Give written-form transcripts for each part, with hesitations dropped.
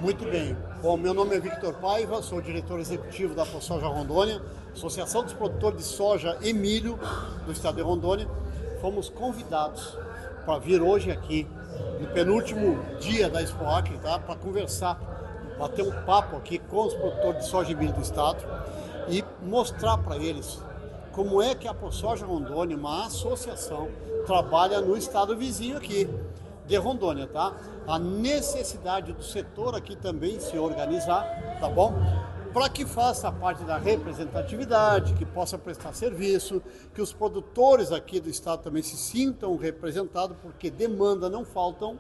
Muito bem. Bom, meu nome é Victor Paiva, sou diretor executivo da ProSoja Rondônia, Associação dos Produtores de Soja e Milho do estado de Rondônia. Fomos convidados para vir hoje aqui, no penúltimo dia da Expo Acre, tá? Para conversar, bater um papo aqui com os produtores de soja e milho do estado e mostrar para eles como é que a ProSoja Rondônia, uma associação, trabalha no estado vizinho aqui de Rondônia, tá? A necessidade do setor aqui também se organizar, tá bom? Para que faça parte da representatividade, que possa prestar serviço, que os produtores aqui do estado também se sintam representados, porque demanda não faltam,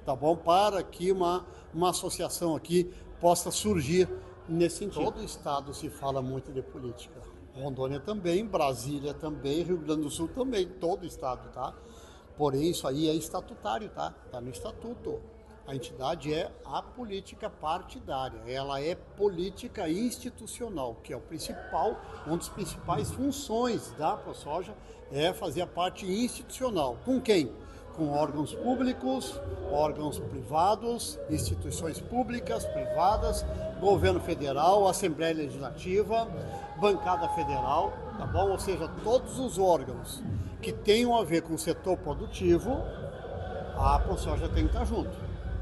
tá bom? Para que uma associação aqui possa surgir nesse sentido. Todo o estado se fala muito de política. Rondônia também, Brasília também, Rio Grande do Sul também, todo o estado, tá? Porém, isso aí é estatutário, tá? Está no estatuto. A entidade é a política partidária, ela é política institucional, que é o principal, uma das principais funções da ProSoja é fazer a parte institucional. Com quem? Com órgãos públicos, órgãos privados, instituições públicas, privadas, governo federal, Assembleia Legislativa, bancada federal, tá bom? Ou seja, todos os órgãos que tenham a ver com o setor produtivo, a ProSoja tem que estar junto,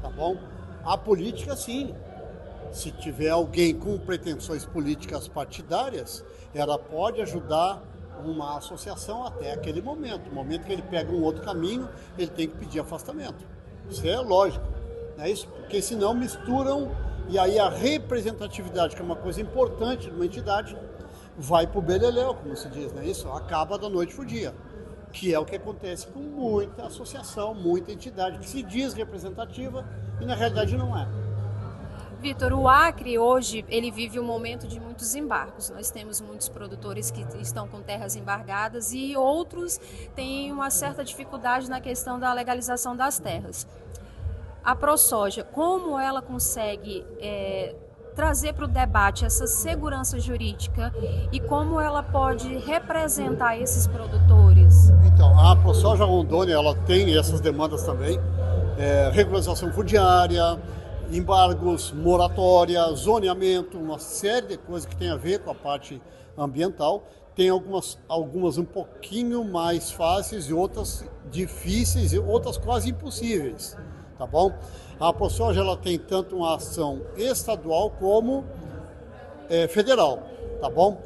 tá bom? A política, sim. Se tiver alguém com pretensões políticas partidárias, ela pode ajudar uma associação até aquele momento. No momento que ele pega um outro caminho, ele tem que pedir afastamento. Isso é lógico, não é isso? Porque senão misturam, e aí a representatividade, que é uma coisa importante de uma entidade, vai para o beleléu, como se diz, não é isso? Acaba da noite para o dia. Que é o que acontece com muita associação, muita entidade que se diz representativa e na realidade não é. Vitor, o Acre hoje ele vive um momento de muitos embargos. Nós temos muitos produtores que estão com terras embargadas e outros têm uma certa dificuldade na questão da legalização das terras. A ProSoja, como ela consegue trazer para o debate essa segurança jurídica e como ela pode representar esses produtores? Então, a ProSoja Rondônia, ela tem essas demandas também, regularização fundiária, embargos, moratória, zoneamento, uma série de coisas que tem a ver com a parte ambiental. Tem algumas um pouquinho mais fáceis e outras difíceis e outras quase impossíveis, tá bom? A ProSoja, ela tem tanto uma ação estadual como federal, tá bom?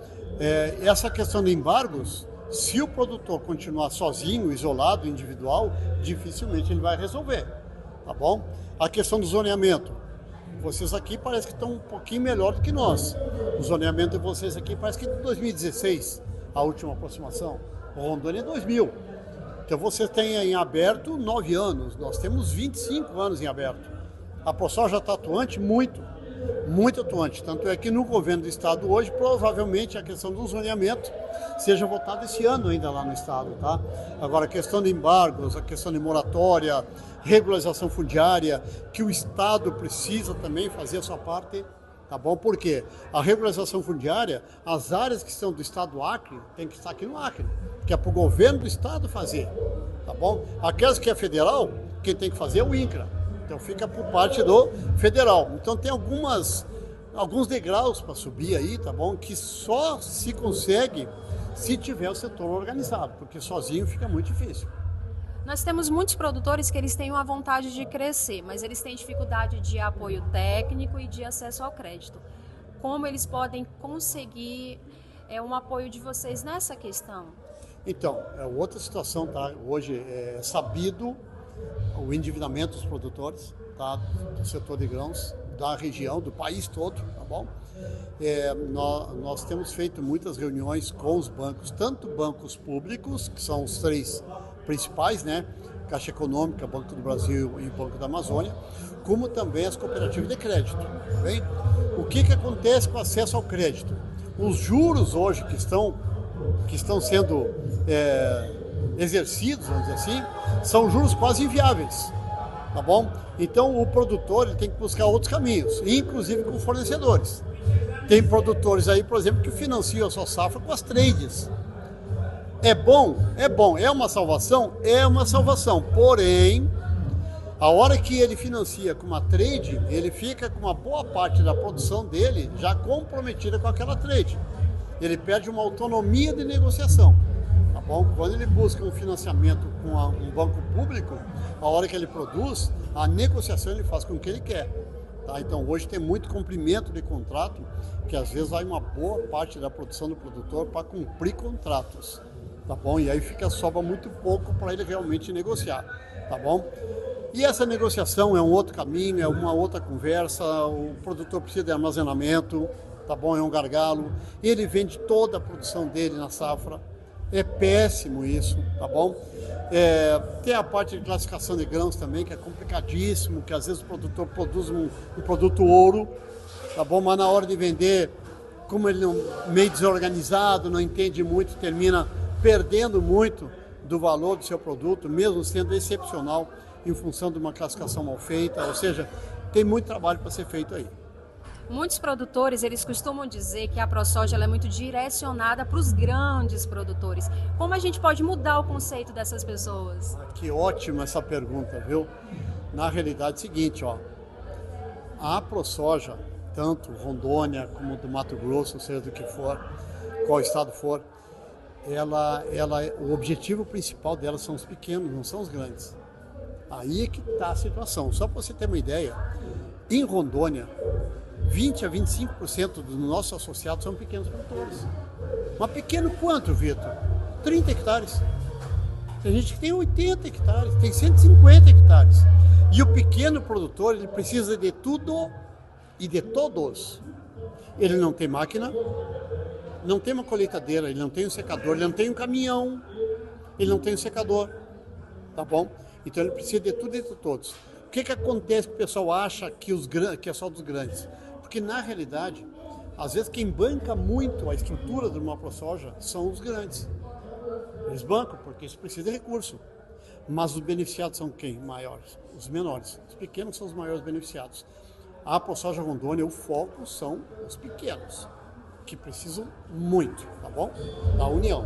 Essa questão de embargos, se o produtor continuar sozinho, isolado, individual, dificilmente ele vai resolver, tá bom? A questão do zoneamento, vocês aqui parece que estão um pouquinho melhor do que nós. O zoneamento de vocês aqui parece que é de 2016, a última aproximação. O Rondônia é 2000. Então você tem em aberto 9 anos, nós temos 25 anos em aberto. A ProSoja está atuante muito atuante. Tanto é que no governo do estado hoje, provavelmente a questão do zoneamento seja votada esse ano ainda lá no estado, tá? Agora a questão de embargos, a questão de moratória, regularização fundiária, que o estado precisa também fazer a sua parte, tá bom? Porque a regularização fundiária, as áreas que são do estado do Acre, tem que estar aqui no Acre, que é para o governo do estado fazer, tá bom? Aquelas que é federal, quem tem que fazer é o INCRA, então fica por parte do federal. Então tem alguns degraus para subir aí, tá bom? Que só se consegue se tiver o setor organizado, porque sozinho fica muito difícil. Nós temos muitos produtores que eles têm uma vontade de crescer, mas eles têm dificuldade de apoio técnico e de acesso ao crédito. Como eles podem conseguir um apoio de vocês nessa questão? Então, é outra situação, tá? Hoje é sabido o endividamento dos produtores, tá? Do setor de grãos, da região, do país todo, tá bom? Nós temos feito muitas reuniões com os bancos, tanto bancos públicos, que são os 3 principais, né? Caixa Econômica, Banco do Brasil e Banco da Amazônia, como também as cooperativas de crédito, tá bem? O que acontece com o acesso ao crédito? Os juros hoje que estão sendo exercidos, vamos dizer assim, são juros quase inviáveis, tá bom? Então o produtor ele tem que buscar outros caminhos, inclusive com fornecedores. Tem produtores aí, por exemplo, que financiam a sua safra com as trades. É bom, é bom. É uma salvação? É uma salvação. Porém, A hora que ele financia com uma trade, ele fica com uma boa parte da produção dele já comprometida com aquela trade. Ele perde uma autonomia de negociação. Tá bom? Quando ele busca um financiamento com um banco público, a hora que ele produz, a negociação ele faz com o que ele quer. Tá? Então hoje tem muito cumprimento de contrato, que às vezes vai uma boa parte da produção do produtor para cumprir contratos. Tá bom? E aí sobra muito pouco para ele realmente negociar. Tá bom? E essa negociação é um outro caminho, é uma outra conversa, o produtor precisa de armazenamento, tá bom? É um gargalo, ele vende toda a produção dele na safra, é péssimo isso, tá bom? Tem a parte de classificação de grãos também, que é complicadíssimo, que às vezes o produtor produz um produto ouro, tá bom? Mas na hora de vender, como ele não meio desorganizado, não entende muito, termina perdendo muito do valor do seu produto, mesmo sendo excepcional, em função de uma classificação mal feita, ou seja, tem muito trabalho para ser feito aí. Muitos produtores, eles costumam dizer que a ProSoja ela é muito direcionada para os grandes produtores. Como a gente pode mudar o conceito dessas pessoas? Que ótima essa pergunta, viu? Na realidade é o seguinte, ó, a ProSoja, tanto Rondônia como do Mato Grosso, seja do que for, qual estado for, o objetivo principal dela são os pequenos, não são os grandes. Aí é que está a situação. Só para você ter uma ideia, em Rondônia, 20 a 25% dos nossos associados são pequenos produtores. Mas pequeno quanto, Vitor? 30 hectares. Tem gente que tem 80 hectares, tem 150 hectares. E o pequeno produtor, ele precisa de tudo e de todos. Ele não tem máquina, não tem uma colheitadeira, ele não tem um secador, ele não tem um caminhão, ele não tem um secador. Tá bom? Então ele precisa de tudo e de todos. O que acontece que o pessoal acha que é só dos grandes? Porque na realidade, às vezes quem banca muito a estrutura de uma ProSoja são os grandes. Eles bancam porque isso precisa de recurso. Mas os beneficiados são quem? Maiores. Os menores. Os pequenos são os maiores beneficiados. A ProSoja Rondônia, o foco são os pequenos, que precisam muito, tá bom? Da união.